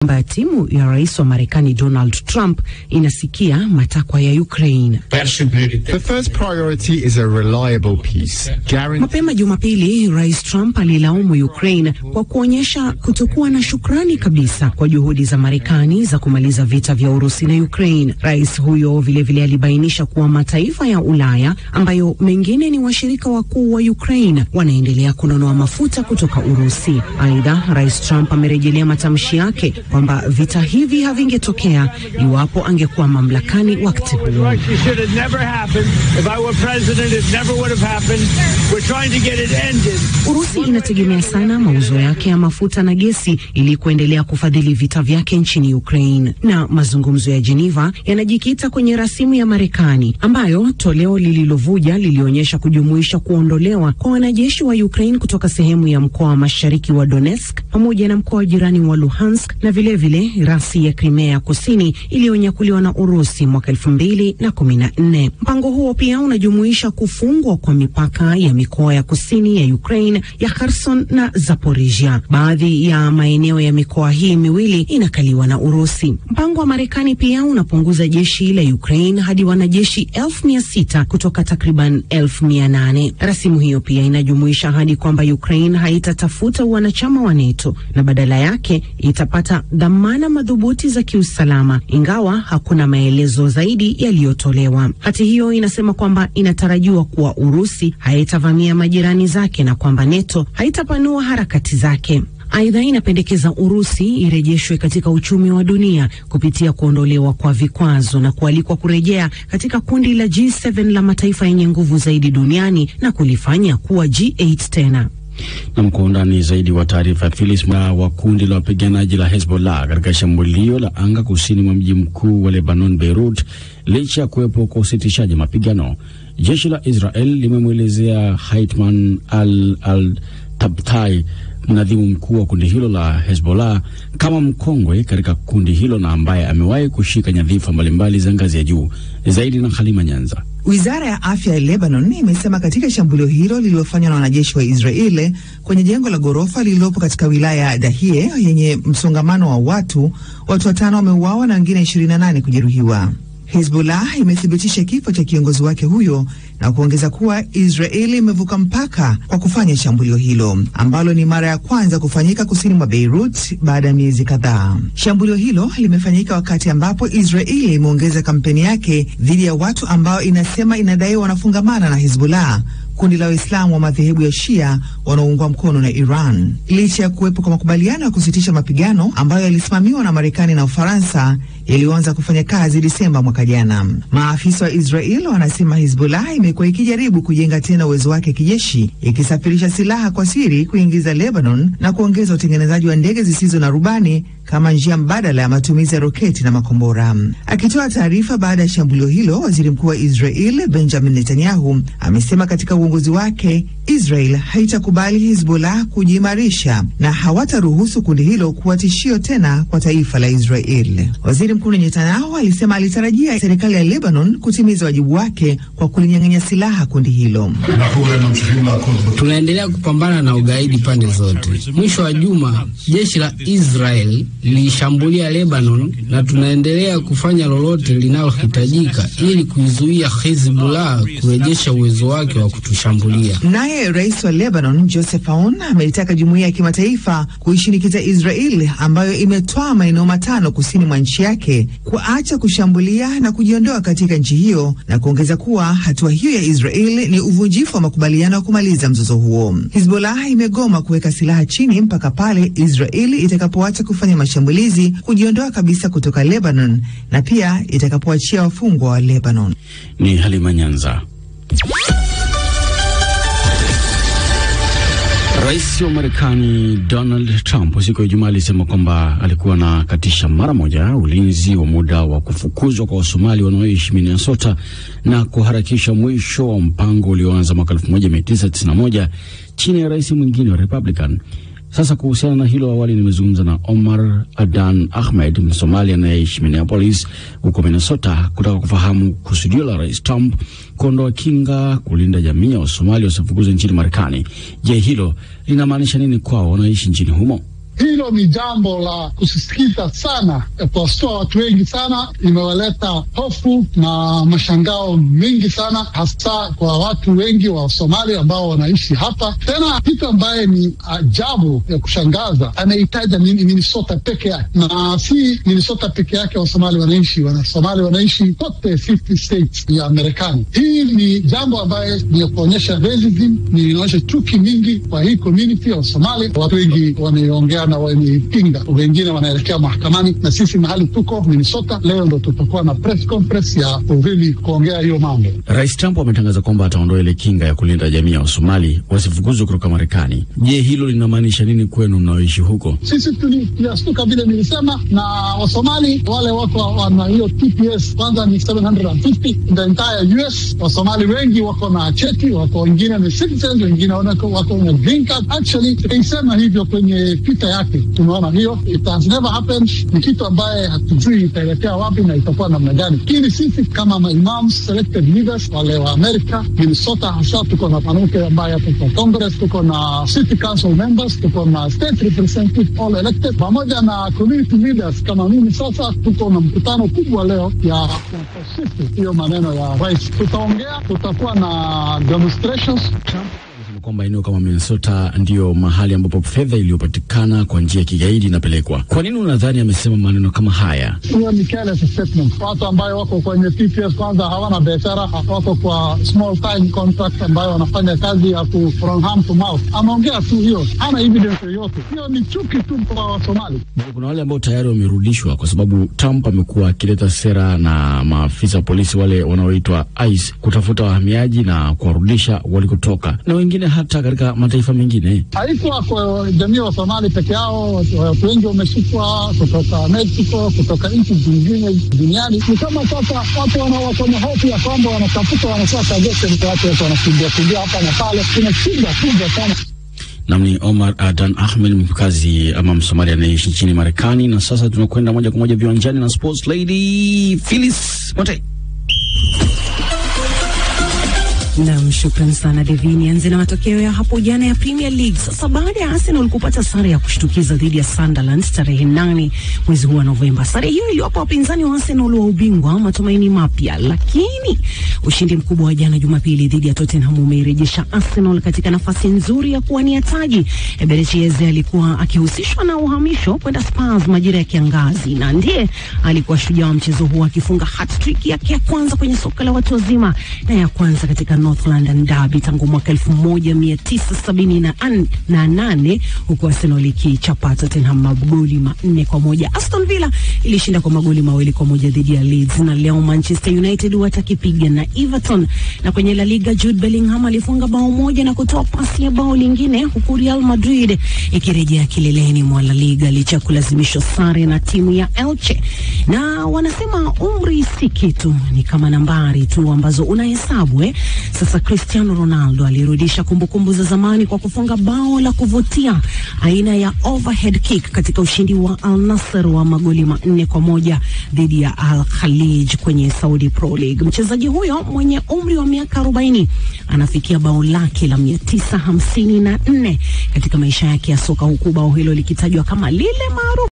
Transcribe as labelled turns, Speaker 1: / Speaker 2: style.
Speaker 1: kwamba timu ya rais wa Marekani Donald Trump inasikia matakwa ya Ukraine.
Speaker 2: The first priority is a reliable peace.
Speaker 1: Mapema Jumapili, Rais Trump alilaumu Ukraine kwa kuonyesha kutokuwa na shukrani kabisa kwa juhudi za Marekani za kumaliza vita vya Urusi na Ukraine. Rais huyo vilevile alibainisha kuwa mataifa ya Ulaya ambayo mengine ni washirika wakuu wa Ukraine wanaendelea kununua mafuta kutoka Urusi. Aidha, Rais Trump amerejelea matamshi yake kwamba vita hivi havingetokea iwapo angekuwa mamlakani wakati huo. Urusi inategemea sana mauzo yake ya mafuta na gesi ili kuendelea kufadhili vita vyake nchini Ukraine. Na mazungumzo ya Geneva yanajikita kwenye rasimu ya Marekani ambayo toleo lililovuja lilionyesha kujumuisha kuondolewa kwa wanajeshi wa Ukraine kutoka sehemu ya mkoa wa mashariki wa Donetsk pamoja na mkoa jirani wa Luhansk na vile rasi ya Crimea Kusini iliyonyakuliwa na Urusi mwaka 2014. Mpango huo pia unajumuisha kufungwa kwa mipaka ya mikoa ya kusini ya Ukraine ya Kherson na Zaporizhia. Baadhi ya maeneo ya mikoa hii miwili inakaliwa na Urusi. Mpango wa Marekani pia unapunguza jeshi la Ukraine hadi wanajeshi 600 kutoka takriban 800. Rasimu hiyo pia inajumuisha hadi kwamba Ukraine haitatafuta wanachama wa NATO na badala yake itapata dhamana madhubuti za kiusalama, ingawa hakuna maelezo zaidi yaliyotolewa. Hati hiyo inasema kwamba inatarajiwa kuwa Urusi haitavamia majirani zake na kwamba NATO haitapanua harakati zake. Aidha, inapendekeza Urusi irejeshwe katika uchumi wa dunia kupitia kuondolewa kwa vikwazo na kualikwa kurejea katika kundi la G7 la mataifa yenye nguvu zaidi duniani na kulifanya kuwa G8 tena.
Speaker 3: Na mkuundani zaidi wa taarifa ya Phyllis wa kundi la wapiganaji la Hezbollah katika shambulio la anga kusini mwa mji mkuu wa Lebanon Beirut. Licha ya kuwepo kwa usitishaji mapigano, jeshi la Israel limemwelezea Haitham al-Tabtai, mnadhimu mkuu wa kundi hilo la Hezbollah, kama mkongwe katika kundi hilo na ambaye amewahi kushika nyadhifa mbalimbali za ngazi ya juu. Zaidi na Halima Nyanza.
Speaker 4: Wizara ya afya ya Lebanon imesema katika shambulio hilo lililofanywa na wanajeshi wa Israeli kwenye jengo la ghorofa lililopo katika wilaya ya Dahie yenye msongamano wa watu 5 wameuawa na wengine 28 kujeruhiwa. Hezbollah imethibitisha kifo cha kiongozi wake huyo na kuongeza kuwa Israeli imevuka mpaka kwa kufanya shambulio hilo ambalo ni mara ya kwanza kufanyika kusini mwa Beirut baada ya miezi kadhaa. Shambulio hilo limefanyika wakati ambapo Israeli imeongeza kampeni yake dhidi ya watu ambao inasema inadai wanafungamana na Hezbollah, kundi la Waislamu wa madhehebu ya Shia wanaoungwa mkono na Iran. Licha ya kuwepo kwa makubaliano ya kusitisha mapigano ambayo yalisimamiwa na Marekani na Ufaransa yaliyoanza kufanya kazi Disemba mwaka jana, maafisa wa Israel wanasema Hezbollah imekuwa ikijaribu kujenga tena uwezo wake kijeshi, ikisafirisha silaha kwa siri kuingiza Lebanon na kuongeza utengenezaji wa ndege zisizo na rubani kama njia mbadala ya matumizi ya roketi na makombora. Akitoa taarifa baada ya shambulio hilo, waziri mkuu wa Israel Benjamin Netanyahu amesema katika uongozi wake Israel haitakubali Hezbollah kujiimarisha na hawataruhusu kundi hilo kuwa tishio tena kwa taifa la Israel. Waziri mkuu Netanyahu alisema alitarajia serikali ya Lebanon kutimiza wajibu wake kwa kulinyang'anya silaha kundi hilo.
Speaker 5: Tunaendelea kupambana na ugaidi pande zote. Mwisho wa juma, jeshi la Israel lilishambulia Lebanon na tunaendelea kufanya lolote linalohitajika ili kuizuia Hezbollah kurejesha uwezo wake wa kutushambulia.
Speaker 4: Naye rais wa Lebanon Joseph Aoun ameitaka jumuiya ya kimataifa kuishinikiza Israel ambayo imetoa maeneo 5 kusini mwa nchi yake kuacha kushambulia na kujiondoa katika nchi hiyo, na kuongeza kuwa hatua hiyo ya Israel ni uvunjifu wa makubaliano ya kumaliza mzozo huo. Hezbollah imegoma kuweka silaha chini mpaka pale Israel itakapoacha kufanya mashambulizi, kujiondoa kabisa kutoka Lebanon na pia itakapoachia wafungwa wa Lebanon.
Speaker 3: Ni Halima Nyanza. Rais wa Marekani Donald Trump siku ya Ijumaa alisema kwamba alikuwa na katisha mara moja ulinzi wa muda wa kufukuzwa kwa Wasomali wanaoishi Minnesota na kuharakisha mwisho wa mpango ulioanza mwaka 1991 chini ya rais mwingine wa Republican. Sasa kuhusiana na hilo, awali nimezungumza na Omar Adan Ahmed, Msomali anayeishi Minneapolis huko Minnesota, kutaka kufahamu kusudio la Rais Trump kuondoa kinga kulinda jamii ya Wasomali wasifukuzwe nchini Marekani. Je, hilo linamaanisha nini kwao wanaishi nchini humo?
Speaker 6: Hilo ni jambo la kusisitiza sana, kuwastua watu wengi sana, imewaleta hofu na mashangao mengi sana, hasa kwa watu wengi wa Somali ambao wanaishi hapa. Tena kitu ambaye ni ajabu ya kushangaza, anahitaja Minnesota peke yake, na si Minnesota peke yake Wasomali wanaishi kote 50 states ya Marekani. Hii ni jambo ambaye ni kuonyesha racism, ni inaonyesha chuki mingi kwa hii community ya Wasomali. Watu wengi wameongea na wamepinga, wengine wanaelekea mahakamani, na sisi mahali tuko Minnesota leo ndo tutakuwa na press conference ya really kuongea hiyo mambo.
Speaker 3: Rais Trump ametangaza kwamba ataondoa ile kinga ya kulinda jamii ya Wasomali wasifukuzwe kutoka Marekani. Je, hilo linamaanisha nini kwenu mnaoishi huko?
Speaker 6: Sisi tuliastuka vile nilisema, na Wasomali wale wako wana hiyo TPS kwanza ni 750 the entire US. Wasomali wengi wako na cheti, wako wengine ni citizens, wengine wako na green card. Actually tulisema hivyo kwenye Twitter yake. Tumeona hiyo it has never happened, ni kitu ambaye hatujui itaelekea wapi na itakuwa namna gani. Lakini sisi kama maimams, selected leaders wale wa America, Minnesota hasa, tuko na panuke ambaye hapo kwa Congress, tuko na city council members, tuko na state representatives all elected, pamoja na community leaders kama mimi. Sasa tuko na mkutano kubwa leo ya hiyo maneno ya rais. Tutaongea, tutakuwa na demonstrations.
Speaker 3: Kwamba eneo kama Minnesota ndio mahali ambapo fedha iliyopatikana kwa njia ya kigaidi inapelekwa. Kwa nini unadhani amesema maneno kama haya?
Speaker 6: Hiyo ni careless statement. Watu ambao wako kwenye TPS kwanza hawana biashara, wako kwa small time contract ambayo wanafanya kazi ya from hand to mouth. Ameongea tu hiyo, hana evidence yoyote. Hiyo ni chuki tu kwa Wasomali.
Speaker 3: Kuna wale ambao tayari wamerudishwa kwa sababu Trump amekuwa akileta sera na maafisa wa polisi wale wanaoitwa ICE kutafuta wahamiaji na kuwarudisha walikotoka, na wengine hata katika mataifa mengine.
Speaker 6: Haikuwa kwa jamii ya Somali peke yao, watu wengi wameshikwa kutoka Mexico, kutoka nchi zingine duniani. Ni kama sasa watu wanaona hofu ya kwamba wanatafuta wanasaka gesi, watu wanakimbia hapa na pale. Kuna shida kubwa sana.
Speaker 3: Namni Omar Adan Ahmed, mkazi ama Msomali anayeishi nchini Marekani. Na sasa tunakwenda moja kwa moja viwanjani na sports lady Phyllis Mote.
Speaker 1: Naam, shukrani sana Devini. Anze na matokeo ya hapo jana ya Premier League. Sasa baada ya Arsenal kupata sare ya kushtukiza dhidi ya Sunderland tarehe 8 mwezi huu wa Novemba. Sare hiyo iliwapa wapinzani wa Arsenal wa ubingwa matumaini mapya, lakini ushindi mkubwa wa jana Jumapili dhidi ya Tottenham umeirejesha Arsenal katika nafasi nzuri ya kuwania taji. Eberechi Eze alikuwa akihusishwa na uhamisho kwenda Spurs majira ya kiangazi, na ndiye alikuwa shujaa wa mchezo huo akifunga hat-trick yake ya kwanza kwenye soka la watu wazima na ya kwanza katika North London Derby tangu mwaka 1978 huko Arsenal ikichapa Tottenham magoli 4-1. Aston Villa ilishinda kwa magoli 2-1 dhidi ya Leeds, na leo Manchester United watakipiga na Everton. Na kwenye La Liga Jude Bellingham alifunga bao moja na kutoa pasi ya bao lingine, huku Real Madrid ikirejea kileleni mwa La Liga licha kulazimishwa sare na timu ya Elche. Na wanasema umri si kitu, ni kama nambari tu ambazo unahesabu. Sasa Cristiano Ronaldo alirudisha kumbukumbu za zamani kwa kufunga bao la kuvutia aina ya overhead kick katika ushindi wa Al Nassr wa magoli 4-1 dhidi ya Al Khalij kwenye Saudi Pro League. Mchezaji huyo mwenye umri wa miaka 40 anafikia bao lake la 954 katika maisha yake ya soka, huku bao hilo likitajwa kama lile maarufu